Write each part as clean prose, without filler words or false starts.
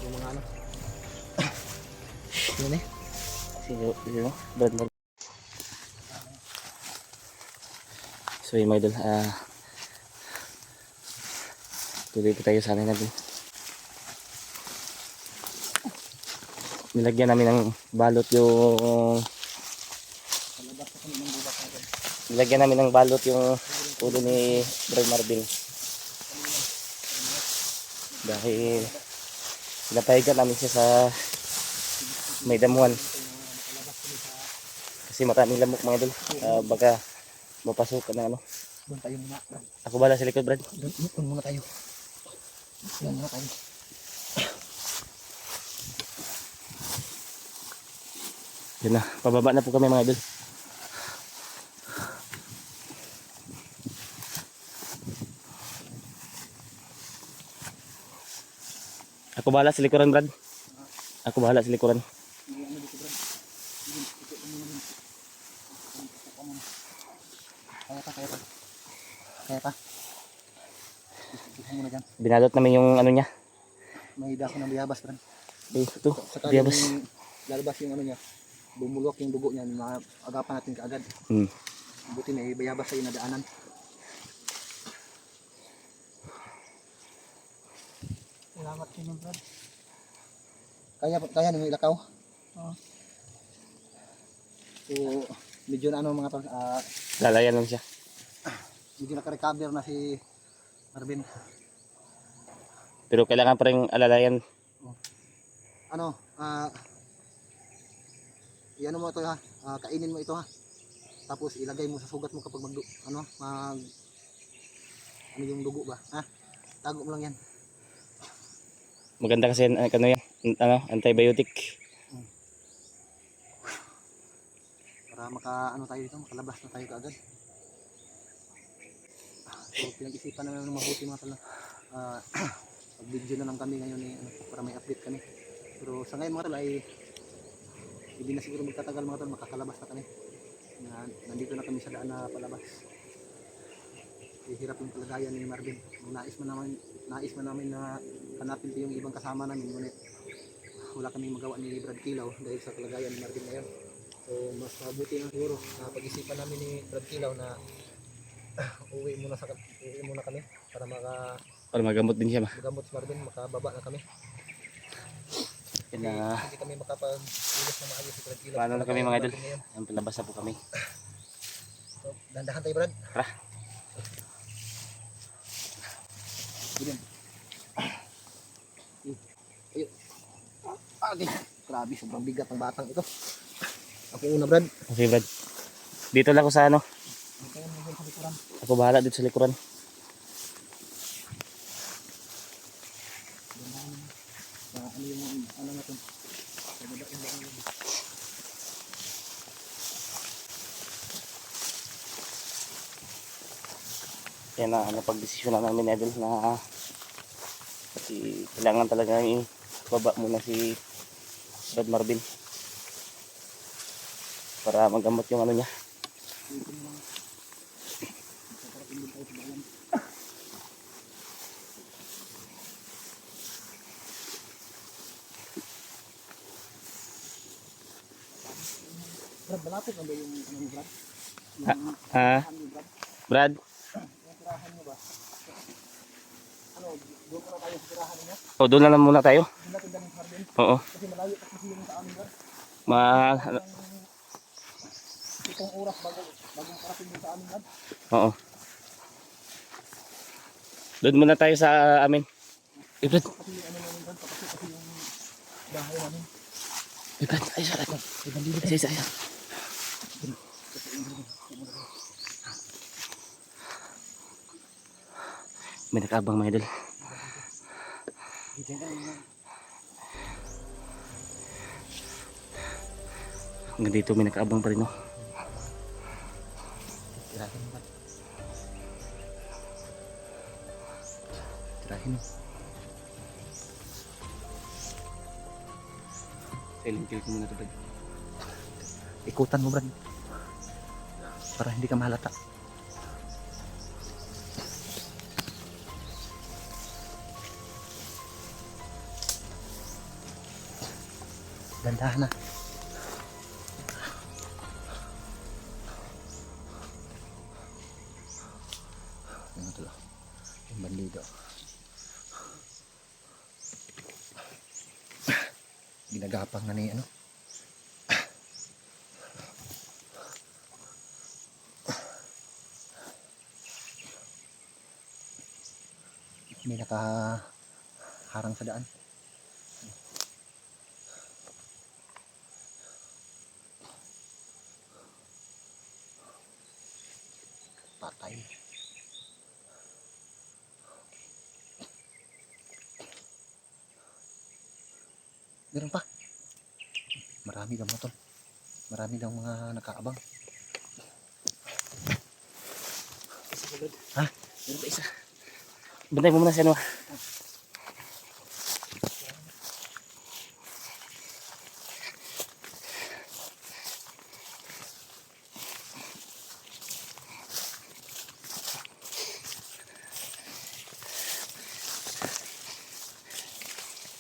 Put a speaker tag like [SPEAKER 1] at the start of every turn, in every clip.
[SPEAKER 1] yung mga ano. Yun eh.
[SPEAKER 2] Sino? Brad Mar. So yun mga idol, tuloy po tayo sana natin. Nilagyan namin ng balot yung ulo ni Brad Marvin. Dahil pinapahigan namin siya sa may damuhan. Kasi maraming lamok mga idol. Baka mapasok ka na ano.
[SPEAKER 1] Doon tayo muna.
[SPEAKER 2] Ako bala sa likod, Brad.
[SPEAKER 1] Doon muna tayo. Doon muna tayo.
[SPEAKER 2] Yun na, pababa na po kami mga idol. Ako bahala sa likuran, Brad. Ako bahala sa likuran.
[SPEAKER 1] Kaya pa. Muna dyan.
[SPEAKER 2] Binalot namin yung ano niya.
[SPEAKER 1] May dako ng biyabas, Brad.
[SPEAKER 2] Ito,
[SPEAKER 1] Saka
[SPEAKER 2] biyabas.
[SPEAKER 1] lalabas yung ano niya. Bumulok yung dugo niya. Agapan natin kaagad. Buti may bayabas sa inadaanan. Salamat sa inyo, Brad. Kaya nung ilakaw? Oo. So, medyo na ano mga tol,
[SPEAKER 2] Lalayan lang siya.
[SPEAKER 1] medyo naka-recover na si Marvin.
[SPEAKER 2] Pero kailangan pa rin alalayan.
[SPEAKER 1] Ano, iano mo ito ha, kainin mo ito ha. Tapos ilagay mo sa sugat mo kapag ano yung dugo ba, ha? Tago mo lang yan.
[SPEAKER 2] Maganda kasi ano yan, antibiotic.
[SPEAKER 1] Para ano tayo dito, makalabas na tayo kaagad. So pinag-isipan na ng mabuti mga tala. Pag-video na lang kami ngayon para may update kami. Pero sa ngayon mga tala ay hindi na siguro magtatagal mga tala, makakalabas na kami. Nandito na kami sa daan na palabas. Hirap yung kalagayan ni Marvin. Nais man namin na hanapin ko yung ibang kasama namin, ngunit wala kaming magawa ni Brad Kilaw dahil sa kalagayan ni Marvin ngayon. So mas mabuti na siguro na pag-isipan namin ni Brad Kilaw na uwi muna kami para
[SPEAKER 2] Magamot din siya ba?
[SPEAKER 1] magamot si Marvin, makababa na kami. Hindi kami makapag-ilos na maayos si Brad Kilaw.
[SPEAKER 2] Paano na kami mga idol? Ang palabas na po kami.
[SPEAKER 1] So, dandahan tayo, Brad.
[SPEAKER 2] Tara.
[SPEAKER 1] Ayun. Okay. Grabe, sobrang bigat ng batang ito. Ako una, Brad.
[SPEAKER 2] Okay, Brad. Dito lang ako sa ano.
[SPEAKER 1] Okay, sa likuran.
[SPEAKER 2] Ako bahala dito sa likuran.
[SPEAKER 1] Ano yung ano natin?
[SPEAKER 2] Yan na, napag-desisyon na namin idol na kasi kailangan talaga baba muna si Brad Marvin para magamot yung ano niya.
[SPEAKER 1] Brad, malapit na ba yung ano ni Brad?
[SPEAKER 2] Brad?
[SPEAKER 1] Yung tirahan mo ba? Ano, doon muna tayo sa tirahan niya?
[SPEAKER 2] O, doon na lang muna tayo.
[SPEAKER 1] Doon natin daling Marvin?
[SPEAKER 2] Oo.
[SPEAKER 1] Kasi malayo pa kasi yung sa amin, Brad. Itong oras bagong parating din sa amin, Brad.
[SPEAKER 2] Oo. Doon muna tayo sa amin. Brad.
[SPEAKER 1] Kasi yung ano namin, Brad, kasi yung bahay namin.
[SPEAKER 2] Brad, ayos na. Ayos. May nakabang mga idol. Hanggang dito may nakaabang pa rin, no?
[SPEAKER 1] Tirahin mo, Brad. Tirahin mo.
[SPEAKER 2] Silent kill ko muna ito, Brad.
[SPEAKER 1] Ikutan mo, Brad. Para hindi ka mahalata. Dandahan na. Ano ito? Yung bandido. Ginagapang na ni ano. May nakaharang sa daan. Patay. Meron pa. Marami daw mga tol. Marami daw mga nakaabang. Ha?
[SPEAKER 2] Meron pa isa. Bantay mo muna si ano.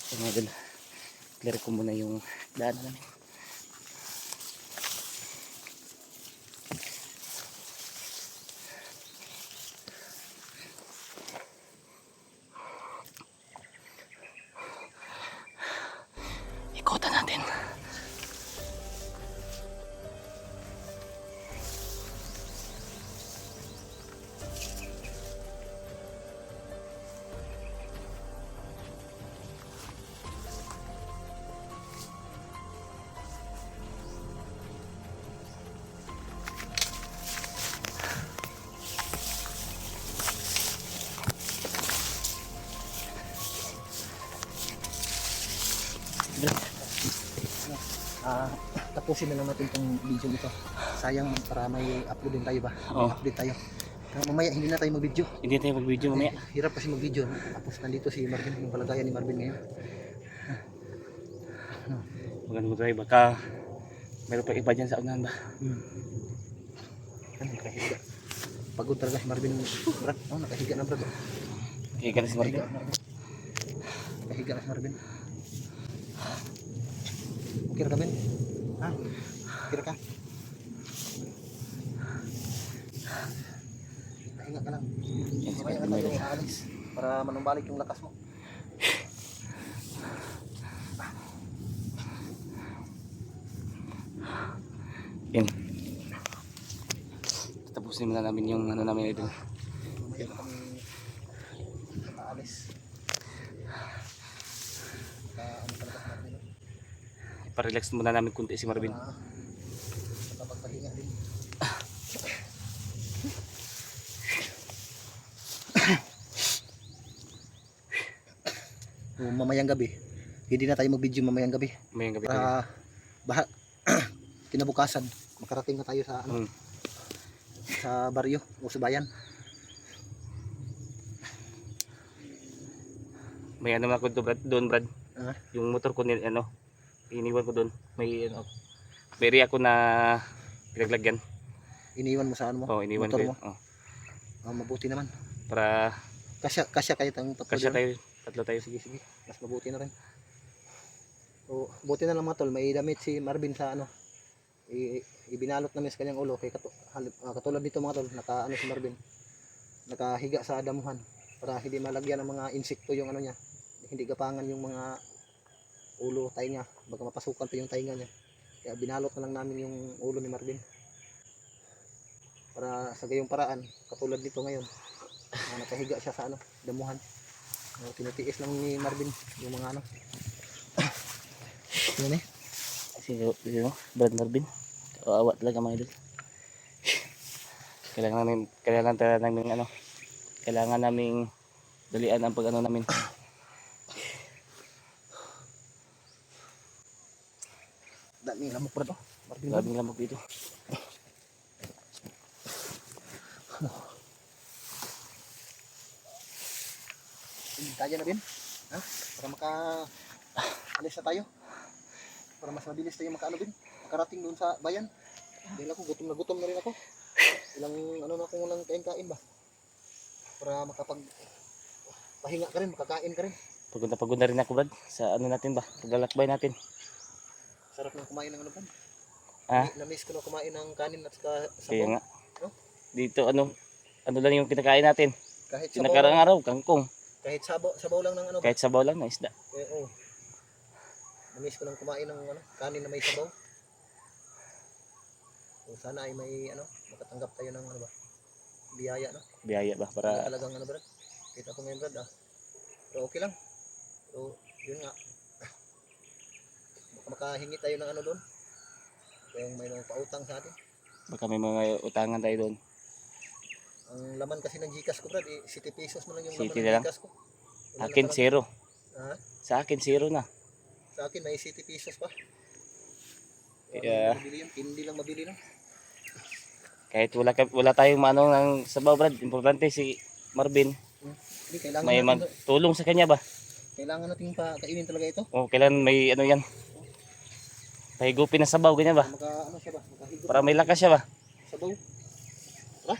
[SPEAKER 2] So mga idol, clear ko muna yung daanan namin. Ikutan natin.
[SPEAKER 1] Tapusin na lang natin itong video nito. Sayang para may upload din tayo ba? May
[SPEAKER 2] Oo.
[SPEAKER 1] update tayo. Kaya mamaya hindi na tayo mag-video.
[SPEAKER 2] Hindi tayo mag-video mamaya.
[SPEAKER 1] Hirap kasi mag-video. Tapos nandito si Marvin, yung kalagayan ni Marvin ngayon.
[SPEAKER 2] Maganda mo tayo. Baka meron pa iba dyan sa unahan ba?
[SPEAKER 1] Ano, nakahiga. Pagod talaga si Marvin. Brad, oh, nakahiga na Brad.
[SPEAKER 2] Higa na si Marvin.
[SPEAKER 1] Nakahiga na si Marvin. Okay ra ka, Ben? Ha? Okay ra ka? Pahinga ka lang.
[SPEAKER 2] Yan si
[SPEAKER 1] Mamaya
[SPEAKER 2] Marvin.
[SPEAKER 1] na tayo aalis para manumbalik yung lakas mo.
[SPEAKER 2] Yan. Tapusin muna namin yung ano namin idol.
[SPEAKER 1] Mamaya na kami aalis. Ano talaga si Marvin?
[SPEAKER 2] Iparelax muna namin kunti si Marvin.
[SPEAKER 1] Nakapagpahinga din. So, mamayang gabi, hindi na tayo mag-video mamayang gabi.
[SPEAKER 2] Mayang gabi tayo.
[SPEAKER 1] Para kinabukasan makarating na tayo sa ano, sa baryo o sa bayan.
[SPEAKER 2] May ano ako doon Brad.
[SPEAKER 1] Ah,
[SPEAKER 2] Yung motor ko ano, iniwan ko doon. May ano, may area ako na pinaglagyan.
[SPEAKER 1] iniwan mo sa ano mo?
[SPEAKER 2] Oh, iniwan
[SPEAKER 1] motor
[SPEAKER 2] ko
[SPEAKER 1] mo.
[SPEAKER 2] yun. Oh,
[SPEAKER 1] Ah, mabuti naman.
[SPEAKER 2] para
[SPEAKER 1] Kasya kayo tang tatlo
[SPEAKER 2] kasya
[SPEAKER 1] dyan.
[SPEAKER 2] tayo, tatlo tayo.
[SPEAKER 1] Sige, sige. Mas mabuti na rin. So, buti na lang mga tol, may damit si Marvin sa ano. Ibinalot namin sa kanyang ulo kay katulad dito mga tol, naka ano si Marvin. Nakahiga sa damuhan para hindi malagyan ng mga insekto yung ano niya. Hindi gapangan yung mga ulo, tainga, baka mapasukan pa yung tainga niya. Kaya binalot na lang namin yung ulo ni Marvin. Para sa gayong paraan, katulad dito ngayon, nakahiga siya sa ano, damuhan. Tinatiis lang ni Marvin yung mga ano. Yan eh.
[SPEAKER 2] Sino? Brad Marvin. Kawawa talaga mga idol. Kailangan namin ano, kailangan naming dalian ang pag-ano namin.
[SPEAKER 1] Dami lamok Brad oh. Marvin.
[SPEAKER 2] Grabing lamok dito.
[SPEAKER 1] Kaya na din. Ha? Para alis na tayo. Para mas mabilis tayo makaano din. Makarating doon sa bayan. Dahil ako gutom na rin ako. Ilang ano na akong nang kain-kain ba. Para makapag pahinga ka rin, makakain ka rin.
[SPEAKER 2] Pagod na rin ako Brad sa ano natin ba, paglalakbay natin.
[SPEAKER 1] Sarap ng kumain ng ano pa.
[SPEAKER 2] Ha?
[SPEAKER 1] Na-miss ko na kumain ng kanin at saka
[SPEAKER 2] Kaya
[SPEAKER 1] sabaw.
[SPEAKER 2] nga.
[SPEAKER 1] No?
[SPEAKER 2] Dito ano lang yung kinakain natin.
[SPEAKER 1] Kahit sabaw
[SPEAKER 2] Pinakarang
[SPEAKER 1] lang,
[SPEAKER 2] araw, kangkong.
[SPEAKER 1] kahit sabaw lang ng ano ba?
[SPEAKER 2] Kahit sabaw lang na isda.
[SPEAKER 1] Oo. Na-miss ko nang kumain ng ano, kanin na may sabaw. So, sana ay may ano, makatanggap tayo ng ano ba? Biyaya no.
[SPEAKER 2] Biyaya ba
[SPEAKER 1] Wala
[SPEAKER 2] para
[SPEAKER 1] talagang ano Brad. Kita ko ngayon Brad ah. Pero okay lang. So, yun nga. Baka makahingi tayo ng ano doon. Kung may mga pautang sa atin.
[SPEAKER 2] baka may mga utangan tayo doon.
[SPEAKER 1] Ang laman kasi ng GCash ko Brad, 70 pesos mo lang yung laman
[SPEAKER 2] City
[SPEAKER 1] ng
[SPEAKER 2] na lang.
[SPEAKER 1] GCash ko. Wala na
[SPEAKER 2] Akin
[SPEAKER 1] talaga.
[SPEAKER 2] zero.
[SPEAKER 1] Ha?
[SPEAKER 2] Sa akin zero na.
[SPEAKER 1] Sa akin may 70 pesos pa.
[SPEAKER 2] Kaya
[SPEAKER 1] Mabili yan, hindi lang mabili no.
[SPEAKER 2] kahit wala tayong manong ng sabaw Brad, importante si Marvin
[SPEAKER 1] Hindi kailangan
[SPEAKER 2] may
[SPEAKER 1] natin
[SPEAKER 2] tulong sa kanya ba?
[SPEAKER 1] kailangan nating pakainin talaga ito.
[SPEAKER 2] O kailan may ano yan? Pahigupin na sabaw ganyan ba?
[SPEAKER 1] Maka ano siya ba? Makahigop
[SPEAKER 2] Para may lakas siya ba?
[SPEAKER 1] sabaw. Tara.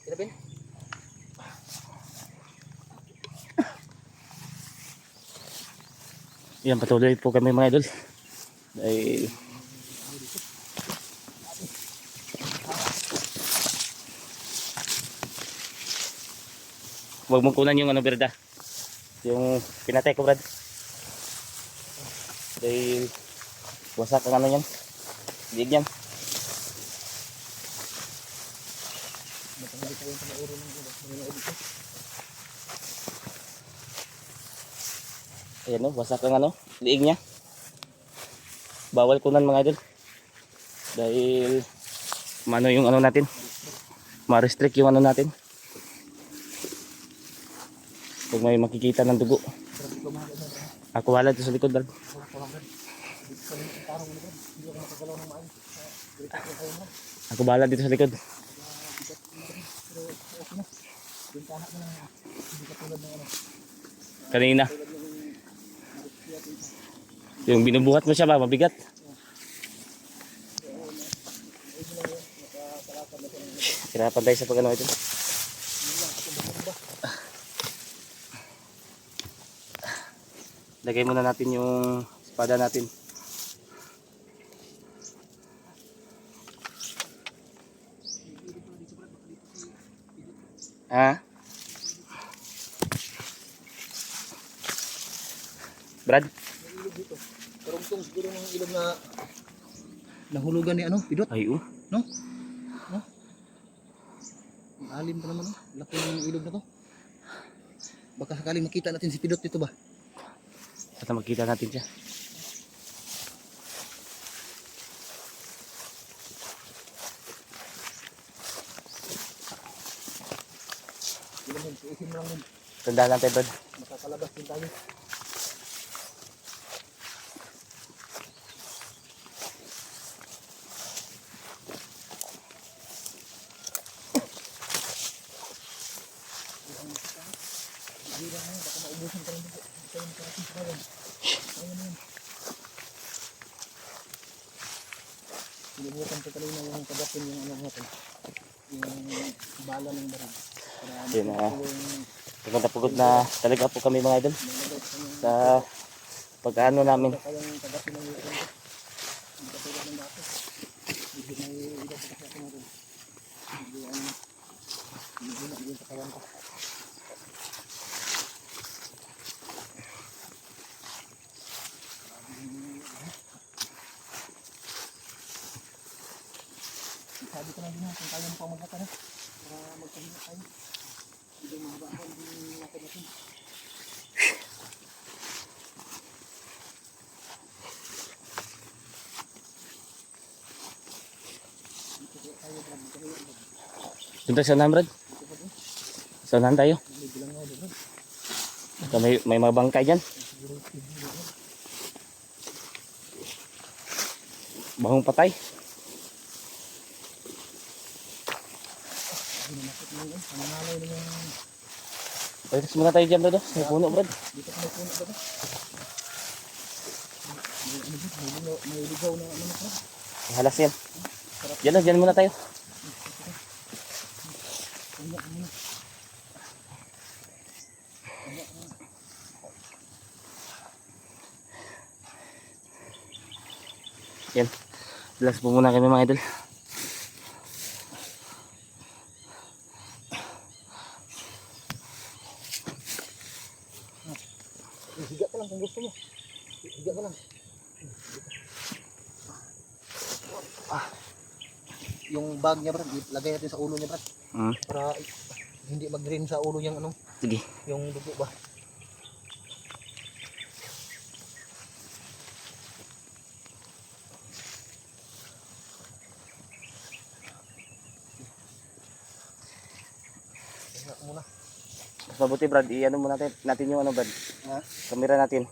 [SPEAKER 1] Kinabin.
[SPEAKER 2] Yan, patuloy po kami mga idol. Dahil huwag mong kunan yung ano berda. Yung pinatay ko Brad. Dahil wasak ang ano yan. Diig yan.
[SPEAKER 1] Matanggi tayo sa mauro ng mga dito.
[SPEAKER 2] Ayan o, wasak ang ano, liig niya. Bawal kunan mga idol. Dahil mano yung ano natin. Ma-restrict yung ano natin. Pag may makikita ng dugo. Ako wala dito sa likod Brad. Ako bahala dito sa likod. Kanina. Yung binubuhat mo siya ba, mabigat. Hirapan tayo sa pag-ano ito. Lagay muna natin yung espada natin. Ha? Brad?
[SPEAKER 1] May ilog dito. Karugtong siguro ng ilog na nahulugan ni ano, Pidot,
[SPEAKER 2] Ay,
[SPEAKER 1] no? No? Ang alim pa naman, no? Laki ng ilog na to. Baka sakaling makita natin si Pidot dito ba?
[SPEAKER 2] Basta makita natin siya.
[SPEAKER 1] Isin mo lang din.
[SPEAKER 2] Tandaan lang tayo Brad.
[SPEAKER 1] Makakalabas din tayo. Baka maubusan ka lang dito. Ito yung sa ating kawan. Ayun yun. Sinubukan ko kanina yung kagapin yung ano natin. Yung bala ng baril. Para
[SPEAKER 2] Yun na.
[SPEAKER 1] yung
[SPEAKER 2] Pagod na pagod na talaga po kami mga idol. Sa pag-ano namin.
[SPEAKER 1] kayang kagapin ng yung ito. Hindi katulad ng dati. Hindi may ilang sa kasi natin. Hindi ano. Hindi na yung katawan ko. Sabi ko na din kung kaya mo pa maglakad na para magpahinga tayo. Hindi mahaba ang lakad natin. Dito tayo Brad, magpahinga.
[SPEAKER 2] Punta sa unahan Brad. Sa unahan tayo.
[SPEAKER 1] May bilang nga Brad.
[SPEAKER 2] Baka may mga bangkay dyan. Bahong patay.
[SPEAKER 1] Nananalay na yung
[SPEAKER 2] Pagkas muna tayo dyan Brad. May puno Brad.
[SPEAKER 1] dito ko may puno Brad. May ligaw na ano Brad.
[SPEAKER 2] Halas yan. Dyan muna tayo. Yan. Relax po muna kami mga idol.
[SPEAKER 1] Higa ka lang kung gusto mo. Higa ka lang. Yung bag niya Brad, lagay natin sa ulo niya Brad. Para hindi mag-drain sa ulo niyang ano,
[SPEAKER 2] Sige.
[SPEAKER 1] yung dugo ba. Higa muna.
[SPEAKER 2] Mas mabuti Brad, i-ano muna natin yung ano Brad,
[SPEAKER 1] Ha?
[SPEAKER 2] kamera natin.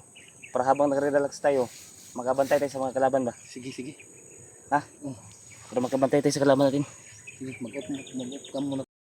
[SPEAKER 2] Para habang nagre-relax tayo, magabantay tayo sa mga kalaban ba?
[SPEAKER 1] Sige, sige.
[SPEAKER 2] Ha? Para magkabantay tayo sa kalaban natin.
[SPEAKER 1] Sige, mag-off muna.